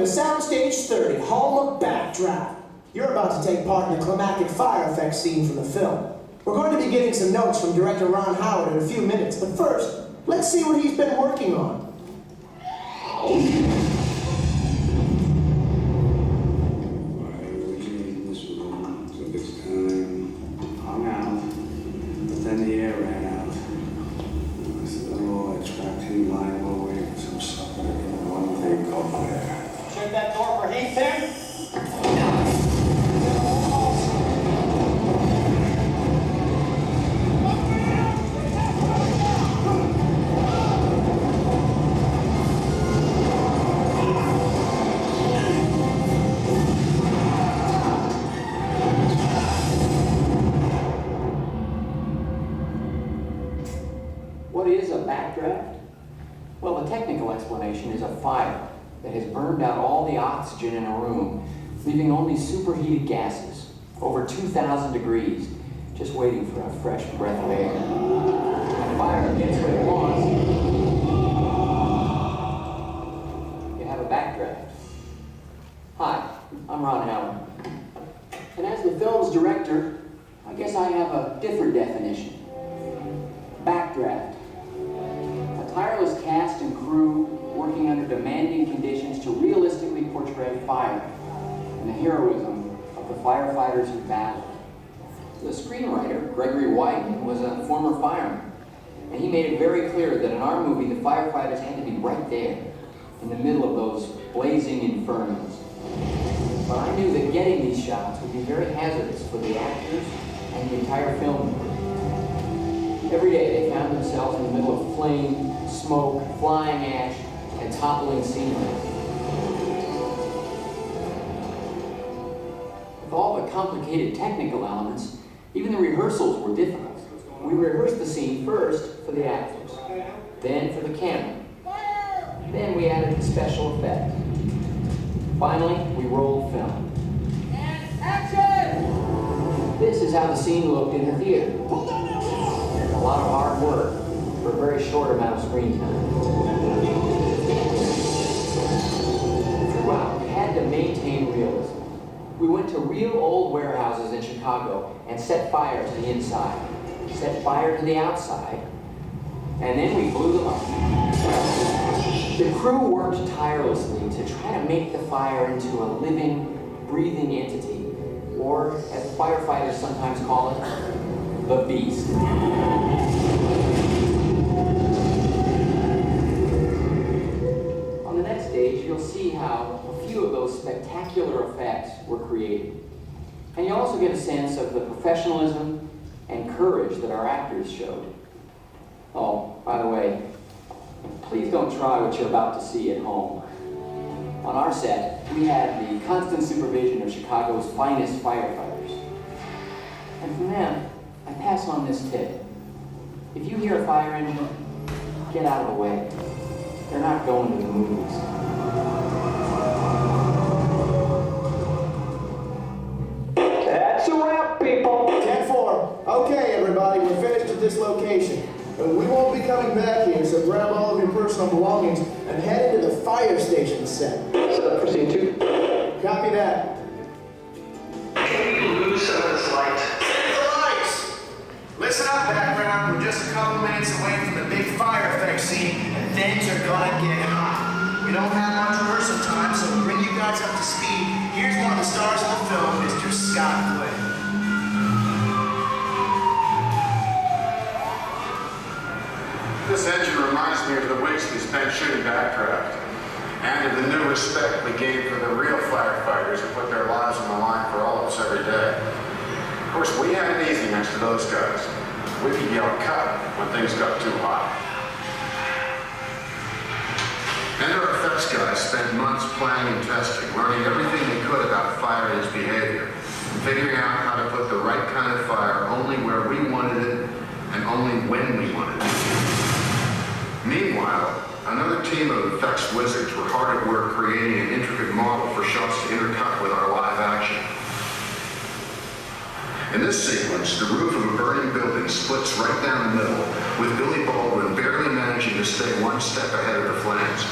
to Soundstage 30, home of Backdraft. You're about to take part in the climactic fire effects scene from the film. We're going to be getting some notes from director Ron Howard in a few minutes, but first, let's see what he's been working on. Then the air ran out. I said, oh, I tracked him lying away for some supper in one thing called fire. Check that door for heat there. What is a backdraft? Well, the technical explanation is a fire that has burned out all the oxygen in a room, leaving only superheated gases, over 2,000 degrees, just waiting for a fresh breath of air. The fire gets what it wants. You have a backdraft. Hi, I'm Ron Howard. And as the film's director, I guess I have a different definition. Backdraft. A tireless cast and crew working under demanding conditions to realistically portray fire and the heroism of the firefighters who battled. The screenwriter, Gregory White, was a former fireman, and he made it very clear that in our movie the firefighters had to be right there, in the middle of those blazing infernos. But I knew that getting these shots would be very hazardous for the actors and the entire film crew. Every day they found themselves in the middle of flame, smoke, flying ash, and toppling scenery. With all the complicated technical elements, even the rehearsals were difficult. We rehearsed the scene first for the actors, then for the camera. Then we added the special effect. Finally, we rolled film. And action! This is how the scene looked in the theater. A lot of hard work for a very short amount of screen time. Throughout, we had to maintain realism. We went to real old warehouses in Chicago and set fire to the inside, set fire to the outside, and then we blew them up. The crew worked tirelessly to try to make the fire into a living, breathing entity, or as firefighters sometimes call it, the beast. On the next stage, you'll see how a few of those spectacular effects were created. And you'll also get a sense of the professionalism and courage that our actors showed. Oh, by the way, please don't try what you're about to see at home. On our set, we had the constant supervision of Chicago's finest firefighters. And from them, I pass on this tip. If you hear a fire engine, get out of the way. They're not going to the movies. That's a wrap, people. 10-4. Okay, everybody, we're finished at this location. And we won't be coming back here, so grab all of your personal belongings and head into the fire station set. So proceed to. Copy that. Can we lose some of this light? Save the lights! Listen up, background. We're just a couple minutes away from the big fire effects scene, and things are gonna get hot. We don't have much rehearsal time, so to bring you guys up to speed, here's one of the stars of the film, Mr. Scott Flynn. This engine reminds me of the weeks we spent shooting Backdraft, and of the new respect we gained for the real firefighters who put their lives on the line for all of us every day. Of course, we had it easy next to those guys. We could yell cut when things got too hot. And our effects guys spent months planning and testing, learning everything they could about fire and its behavior, and figuring out how to put the right kind of fire only where we wanted it and only when we wanted it. Meanwhile, another team of effects wizards were hard at work creating an intricate model for shots to intercut with our live action. In this sequence, the roof of a burning building splits right down the middle, with Billy Baldwin barely managing to stay one step ahead of the flames.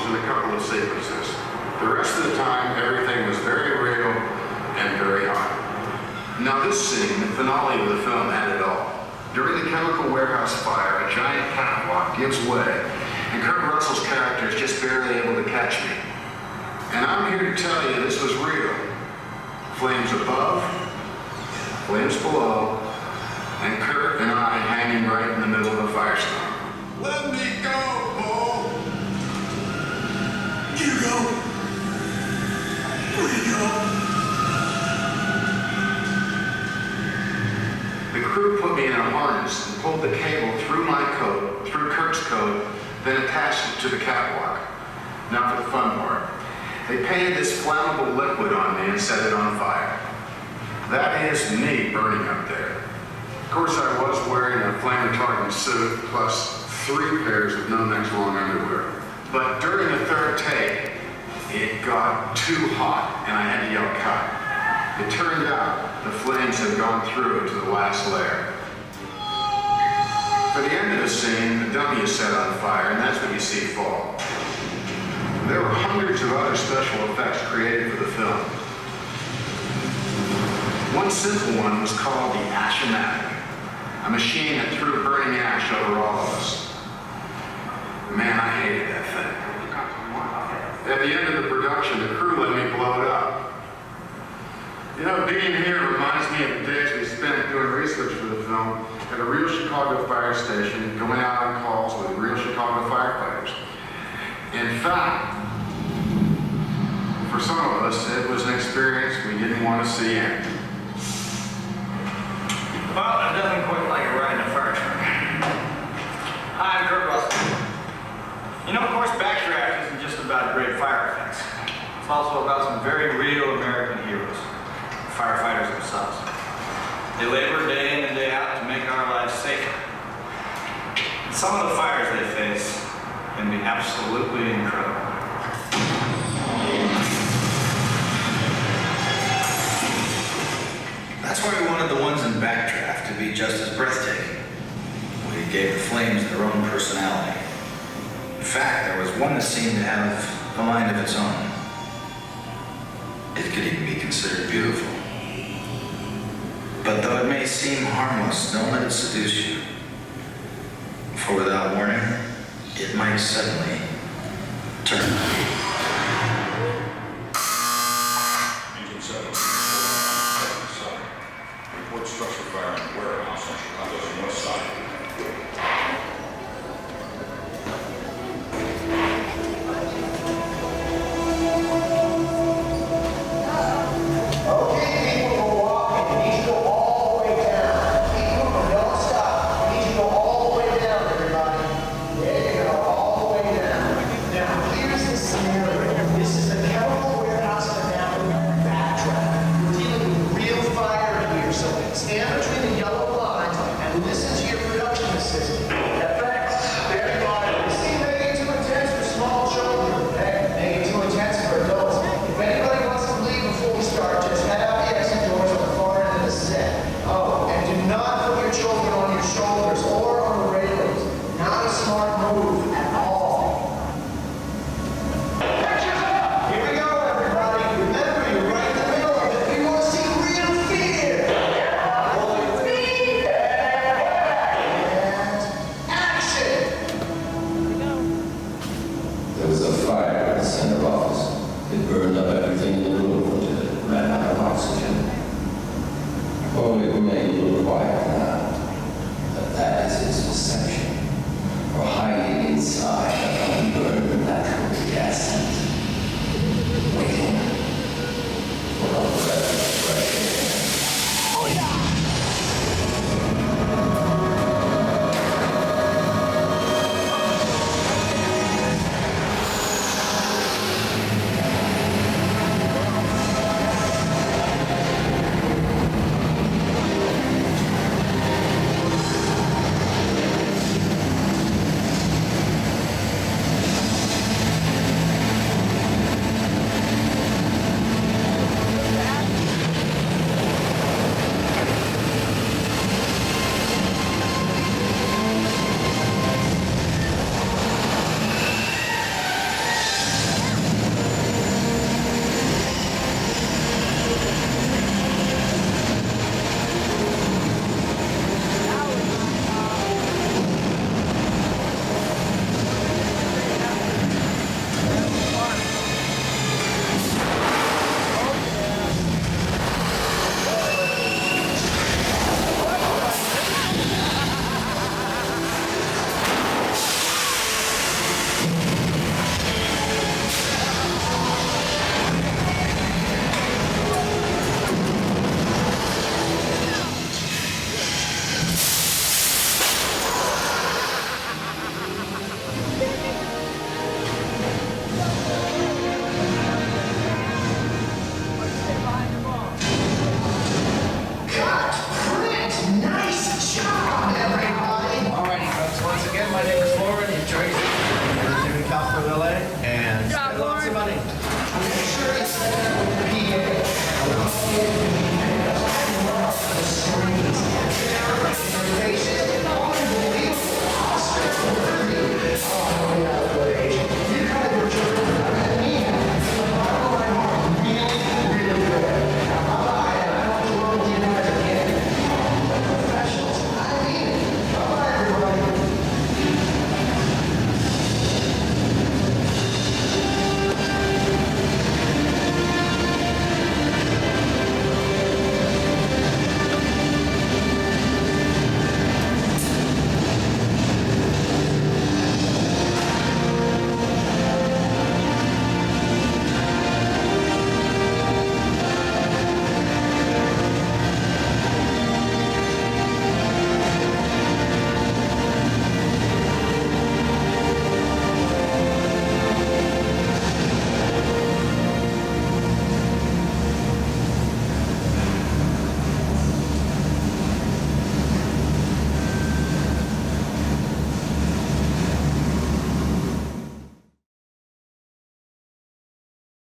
in a couple of sequences. The rest of the time, everything was very real and very hot. Now this scene, the finale of the film, had it all. During the chemical warehouse fire, a giant catwalk gives way, and Kurt Russell's character is just barely able to catch me. And I'm here to tell you this was real. Flames above, flames below, and Kurt and I hanging right in the middle of a firestorm. Let me go, Paul. You go. Where you go? The crew put me in a harness and pulled the cable through my coat, through Kurt's coat, then attached it to the catwalk. Now for the fun part. They painted this flammable liquid on me and set it on fire. That is me burning up there. Of course, I was wearing a flame retardant suit plus 3 pairs of no next long underwear. But during the third take, it got too hot and I had to yell cut. It turned out the flames had gone through to the last layer. For the end of the scene, the dummy is set on fire, and that's what you see fall. There were hundreds of other special effects created for the film. One simple one was called the Ash-O-Matic, a machine that threw burning ash over all of us. Man, I hated that thing. At the end of the production, the crew let me blow it up. You know, being here reminds me of the days we spent doing research for the film at a real Chicago fire station, going out on calls with real Chicago firefighters. In fact, for some of us, it was an experience we didn't want to see end. Well, there's nothing quite like a ride in a fire truck. Hi, I'm Kurt Russell. You know, of course, Backdraft isn't just about great fire effects. It's also about some very real American heroes, the firefighters themselves. They labor day in and day out to make our lives safer. And some of the fires they face can be absolutely incredible. That's why we wanted the ones in Backdraft to be just as breathtaking. We gave the flames their own personality. In fact, there was one that seemed to have a mind of its own. It could even be considered beautiful. But though it may seem harmless, don't let it seduce you. For without warning, it might suddenly turn on you.